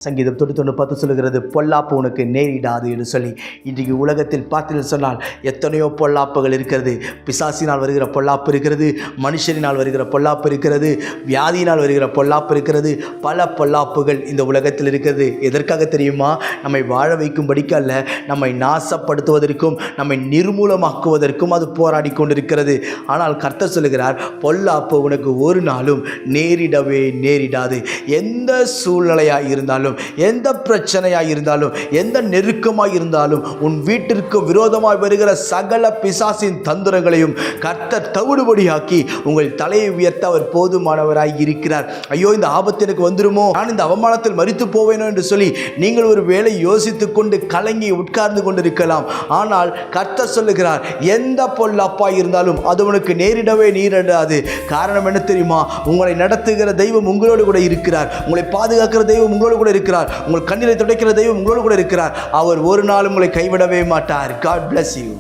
சங்கீதம் 91:10 சொல்லுகிறது, பொல்லாப்பு உனக்கு நேரிடாது என்று சொல்லி. இன்றைக்கு உலகத்தில் பார்த்தீர்கள் சொன்னால் எத்தனையோ பொல்லாப்புகள் இருக்கிறது. பிசாசினால் வருகிற பொல்லாப்பு இருக்கிறது, மனுஷரினால் வருகிற பொல்லாப்பு இருக்கிறது, வியாதியினால் வருகிற பொல்லாப்பு இருக்கிறது. பல பொல்லாப்புகள் இந்த உலகத்தில் இருக்கிறது. எதற்காக தெரியுமா? நம்மை வாழ வைக்கும்படிக்கு அல்ல, நம்மை நாசப்படுத்துவதற்கும் நம்மை நிர்மூலமாக்குவதற்கும் அது போராடி கொண்டிருக்கிறது. ஆனால் கர்த்தர் சொல்லுகிறார், பொல்லாப்பு உனக்கு ஒரு நாளும் நேரிடவே நேரிடாது. எந்த சூழ்நிலையாக இருந்தாலும், எந்த பிரச்சனையாக இருந்தாலும், எந்த நெருக்கமாக இருந்தாலும், உன் வீட்டிற்கு விரோதமாய் வருகிற சகல பிசாசின் தந்திரங்களையும் கர்த்தர் தவிடுபடியாக்கி உங்கள் தலையை உயர்த்த அவர் போதுமானவராய் இருக்கிறார். ஐயோ, இந்த ஆபத்து எனக்கு வந்துருமோ, நான் இந்த அவமானத்தில் மரித்து போவேனோ என்று சொல்லி நீங்கள் ஒரு வேளை யோசித்துக் கொண்டு கலங்கி உட்கார்ந்து கொண்டிருக்கலாம். ஆனால் கர்த்தர் சொல்லுகிறார், எந்த பொல்லாப்பாய் இருந்தாலும் அது உனக்கு நேரிடவே நேரிடாது. காரணம் என்ன தெரியுமா? உங்களை நடத்துகிற தெய்வம் உங்களோடு கூட இருக்கிறார். உங்களை பாதுகாக்கிற தெய்வம் உங்களோடு கூட இருக்கிறார். உங்கள் கண்ணீரை துடைக்கிற தெய்வம் உங்களோடு கூட இருக்கிறார். அவர் ஒரு நாள் உங்களை கைவிடவே மாட்டார். God bless you.